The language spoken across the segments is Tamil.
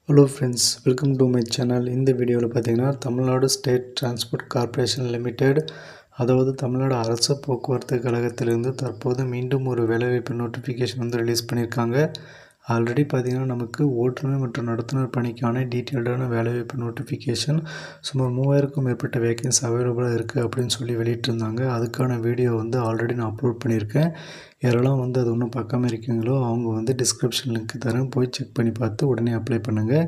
Hello friends, welcome to my channel. இந்த வீடியோவில் பார்த்தீங்கன்னா Tamil Nadu state transport corporation limited, அதாவது தமிழ்நாடு அரசு போக்குவரத்து கழகத்திலிருந்து தற்போது மீண்டும் ஒரு வேலைவாய்ப்பு நோட்டிஃபிகேஷன் வந்து ரிலீஸ் பண்ணியிருக்காங்க. ஆல்ரெடி பார்த்திங்கன்னா நமக்கு ஓட்டுநர் மற்றும் நடத்துனர் பணிக்கான டீட்டெயில்டான வேலைவாய்ப்பு நோட்டிஃபிகேஷன் சுமார் 3000க்கும் மேற்பட்ட வேகன்சி அவைலபிளாக இருக்குது அப்படின்னு சொல்லி வெளியிட்டிருந்தாங்க. அதுக்கான வீடியோ வந்து ஆல்ரெடி நான் அப்லோட் பண்ணியிருக்கேன். யாரெல்லாம் வந்து அது ஒன்றும் பார்க்காம இருக்கீங்களோ அவங்க வந்து டிஸ்கிரிப்ஷன் லிங்க் தரேன், போய் செக் பண்ணி பார்த்து உடனே அப்ளை பண்ணுங்கள்.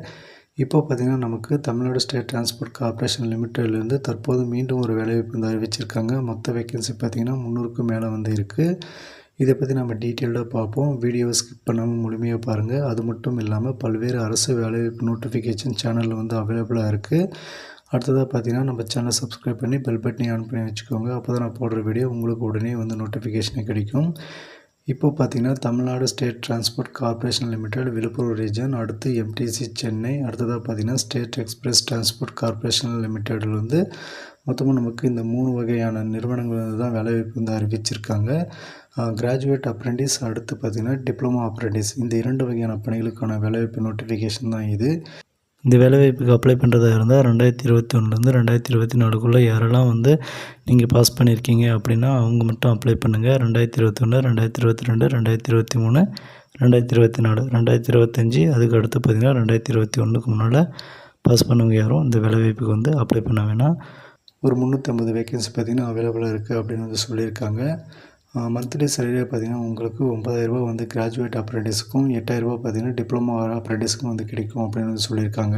இப்போ பார்த்திங்கன்னா நமக்கு தமிழ்நாடு ஸ்டேட் டிரான்ஸ்போர்ட் கார்ப்பரேஷன் லிமிட்டட்லேருந்து தற்போது மீண்டும் ஒரு வேலைவாய்ப்பு வந்து அறிவிச்சிருக்காங்க. மொத்த வேகன்சி பார்த்திங்கன்னா 300க்கும் மேலே வந்து இருக்குது. இதை பற்றி நம்ம டீட்டெயில்டாக பார்ப்போம். வீடியோவை ஸ்கிப் பண்ணாமல் முழுமையாக பாருங்கள். அது மட்டும் இல்லாமல் பல்வேறு அரசு வேலைவாய்ப்பு நோட்டிஃபிகேஷன் சேனலில் வந்து அவைலபிளாக இருக்குது. அடுத்ததாக பார்த்தீங்கன்னா நம்ம சேனலை சப்ஸ்கிரைப் பண்ணி பெல் பட்டனை ஆன் பண்ணி வச்சுக்கோங்க. அப்போ தான் நான் போடுற வீடியோ உங்களுக்கு உடனே வந்து நோட்டிஃபிகேஷன் கிடைக்கும். இப்போ பார்த்தீங்கன்னா Tamil Nadu state transport corporation limited Villupuram region, அடுத்து எம்டிசி சென்னை, அடுத்ததாக பார்த்தீங்கன்னா ஸ்டேட் எக்ஸ்பிரஸ் டிரான்ஸ்போர்ட் கார்ப்பரேஷன் லிமிடெடில் வந்து மொத்தமாக நமக்கு இந்த 3 வகையான நிறுவனங்கள் வந்து தான் வேலைவாய்ப்பு வந்து அறிவிச்சிருக்காங்க. கிராஜுவேட் அப்ரெண்டிஸ், அடுத்து பார்த்திங்கன்னா டிப்ளமோ அப்ரெண்டிஸ், இந்த 2 வகையான பணிகளுக்கான வேலைவாய்ப்பு நோட்டிஃபிகேஷன் தான் இது. இந்த வேலைவாய்ப்புக்கு அப்ளை பண்ணுறதா இருந்தால் 2021லேருந்து 2024க்குள்ளே யாரெல்லாம் வந்து நீங்கள் பாஸ் பண்ணியிருக்கீங்க அப்படின்னா அவங்க மட்டும் அப்ளை பண்ணுங்கள். 2021, 2022, 2023, 2024, 2025, அதுக்கு அடுத்து பார்த்திங்கன்னா 2021க்கு முன்னால் பாஸ் பண்ணவங்க யாரும் இந்த வேலைவாய்ப்புக்கு வந்து அப்ளை பண்ண வேணாம். ஒரு 350 வேகன்சி பார்த்திங்கன்னா அவைலபிளாக இருக்குது அப்படின்னு வந்து சொல்லியிருக்காங்க. மந்த்லி சேலரியாக பார்த்திங்கன்னா உங்களுக்கு 9000 ரூபா வந்து கிராஜுவேட் அப்ரெண்டிஸுக்கும், 8000 ரூபா பார்த்திங்கன்னா டிப்ளமோ அப்ரெண்டிஸுக்கும் வந்து கிடைக்கும் அப்படின்னு வந்து சொல்லியிருக்காங்க.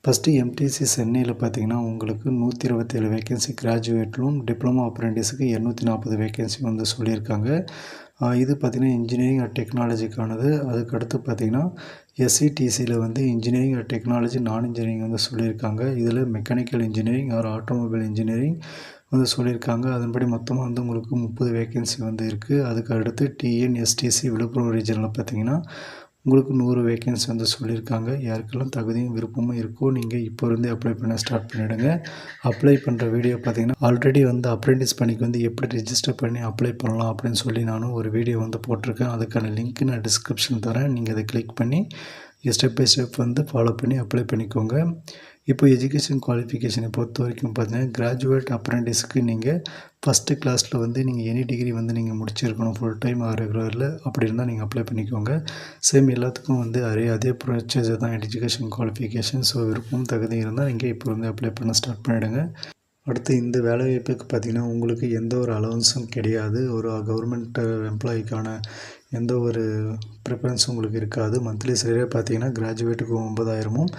ஃபஸ்ட்டு எம்டிசி சென்னையில் பார்த்திங்கன்னா உங்களுக்கு 127 வேகன்சி கிராஜுவேட்லும், டிப்ளமோ அப்ரெண்டிஸுக்கு 240 வேகன்சி வந்து சொல்லியிருக்காங்க. இது பார்த்திங்கன்னா இன்ஜினியரிங் அண்ட் டெக்னாலஜிக்கானது. அதுக்கடுத்து பார்த்திங்கன்னா எஸ்சிடிசியில் வந்து இன்ஜினியரிங் அண்ட் டெக்னாலஜி, நான் இன்ஜினியரிங் வந்து சொல்லியிருக்காங்க. இதில் mechanical engineering or automobile engineering வந்து சொல்லியிருக்காங்க. அதன்படி மொத்தமாக வந்து உங்களுக்கு 30 வேகன்சி வந்து இருக்குது. அதுக்கு அடுத்து டிஎன்எஸ்டிசி விழுப்புரம் ரீஜனில் பார்த்திங்கன்னா உங்களுக்கு 100 வேகன்சி வந்து சொல்லியிருக்காங்க. யாருக்கெல்லாம் தகுதியும் விருப்பமும் இருக்கோ நீங்கள் இப்போ இருந்தே அப்ளை பண்ண ஸ்டார்ட் பண்ணிவிடுங்க. அப்ளை பண்ணுற வீடியோ பார்த்திங்கன்னா ஆல்ரெடி வந்து அப்ரெண்டிஸ் பணிக்கு வந்து எப்படி ரிஜிஸ்டர் பண்ணி அப்ளை பண்ணலாம் அப்படின்னு சொல்லி நானும் ஒரு வீடியோ வந்து போட்டிருக்கேன். அதுக்கான லிங்க் நான் டிஸ்கிரிப்ஷன் தரேன். நீங்கள் அதை கிளிக் பண்ணி ஸ்டெப் பை ஸ்டெப் வந்து ஃபாலோ பண்ணி அப்ளை பண்ணிக்கோங்க. இப்போ எஜுகேஷன் குவாலிஃபிகேஷனை பொறுத்த வரைக்கும் பார்த்தீங்கன்னா கிராஜுவேட் அப்ரெண்டிஸுக்கு நீங்கள் ஃபஸ்ட்டு கிளாஸில் வந்து நீங்கள் எனி டிகிரி வந்து நீங்கள் முடிச்சிருக்கணும், ஃபுல் டைம் ரெகுலரில். அப்படி இருந்தால் நீங்கள் அப்ளை பண்ணிக்கோங்க. சேம் எல்லாத்துக்கும் வந்து அதே ப்ரொசீஜர் தான் எஜுகேஷன் குவாலிஃபிகேஷன். ஸோ விருப்பம் தகுதி இருந்தால் நீங்கள் இப்போ வந்து அப்ளை பண்ண ஸ்டார்ட் பண்ணிவிடுங்க. அடுத்து இந்த வேலைவாய்ப்புக்கு பார்த்திங்கன்னா உங்களுக்கு எந்த ஒரு அலவன்ஸும் கிடையாது. ஒரு கவர்மெண்ட் எம்ப்ளாயிக்கான எந்த ஒரு ப்ரிஃபரன்ஸும் உங்களுக்கு இருக்காது. மந்த்லி சேலரியாக பார்த்திங்கன்னா கிராஜுவேட்டுக்கு 9000மும்,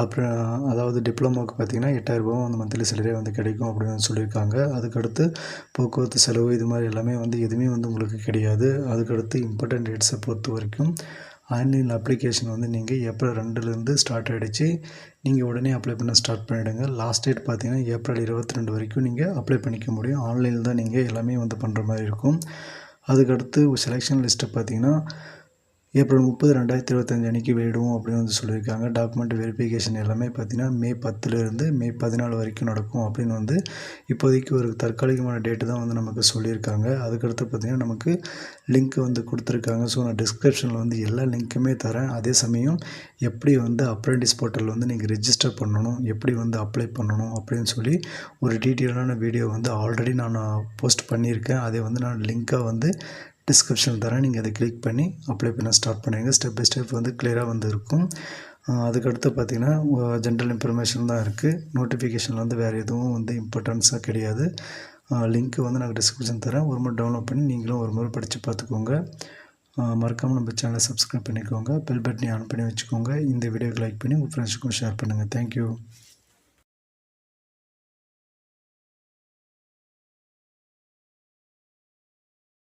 அப்புறம் அதாவது டிப்ளமோவுக்கு பார்த்திங்கன்னா 8000 ரூபாவும் வந்து மந்த்லி சேலரியாக வந்து கிடைக்கும் அப்படின்னு சொல்லியிருக்காங்க. அதுக்கடுத்து போக்குவரத்து செலவு இது மாதிரி எல்லாமே வந்து எதுவுமே வந்து உங்களுக்கு கிடையாது. அதுக்கடுத்து இம்பார்ட்டன்ட் டேட்ஸை பொறுத்த வரைக்கும் ஆன்லைன் அப்ளிகேஷன் வந்து நீங்கள் ஏப்ரல் 2லேருந்து ஸ்டார்ட் ஆகிடுச்சு. நீங்கள் உடனே அப்ளை பண்ண ஸ்டார்ட் பண்ணிவிடுங்க. லாஸ்ட் டேட் பார்த்தீங்கன்னா ஏப்ரல் 22 வரைக்கும் நீங்கள் அப்ளை பண்ணிக்க முடியும். ஆன்லைனில் தான் நீங்கள் எல்லாமே வந்து பண்ணுற மாதிரி இருக்கும். அதுக்கடுத்து செலெக்ஷன் லிஸ்ட்டு பார்த்தீங்கன்னா ஏப்ரல் 30, 2025 அன்றைக்கி வெளியிடுவோம் அப்படின்னு வந்து சொல்லியிருக்காங்க. டாக்குமெண்ட் வெரிஃபிகேஷன் எல்லாமே பார்த்திங்கன்னா மே 10லேருந்து மே 14 வரைக்கும் நடக்கும் அப்படின்னு வந்து இப்போதைக்கு ஒரு தற்காலிகமான டேட்டு தான் வந்து நமக்கு சொல்லியிருக்காங்க. அதுக்கடுத்து பார்த்திங்கன்னா நமக்கு லிங்க் வந்து கொடுத்துருக்காங்க. ஸோ நான் டிஸ்கிரிப்ஷனில் வந்து எல்லா லிங்க்குமே தரேன். அதே சமயம் எப்படி வந்து அப்ரெண்டிஸ் போர்ட்டல் வந்து நீங்கள் ரிஜிஸ்டர் பண்ணணும், எப்படி வந்து அப்ளை பண்ணணும் அப்படின்னு சொல்லி ஒரு டீட்டெயிலான வீடியோ வந்து ஆல்ரெடி நான் போஸ்ட் பண்ணியிருக்கேன். அதை வந்து நான் லிங்க்காக வந்து டிஸ்கிரிப்ஷன் தரேன். நீங்கள் அதை கிளிக் பண்ணி அப்ளை பண்ண ஸ்டார்ட் பண்ணுங்கள். ஸ்டெப் பை ஸ்டெப் வந்து கிளியராக வந்து இருக்கும். அதுக்கடுத்து பார்த்திங்கன்னா ஜென்ரல் இன்ஃபர்மேஷன் தான் இருக்குது. நோட்டிஃபிகேஷனில் வந்து வேறு எதுவும் வந்து இம்பார்ட்டன்ஸாக கிடையாது. லிங்க்கு வந்து நான் டிஸ்கிரிப்ஷன் தரேன். ஒரு முறை டவுன்லோட் பண்ணி நீங்களும் ஒரு முறை படித்து பார்த்துக்கோங்க. மறக்காமல் நம்ம சேனலை சப்ஸ்கிரைப் பண்ணிக்கோங்க. பெல் பட்டனை ஆன் பண்ணி வச்சுக்கோங்க. இந்த வீடியோக்கு லைக் பண்ணி உங்கள் ஃப்ரெண்ட்ஸுக்கும் ஷேர் பண்ணுங்கள். தேங்க்யூ.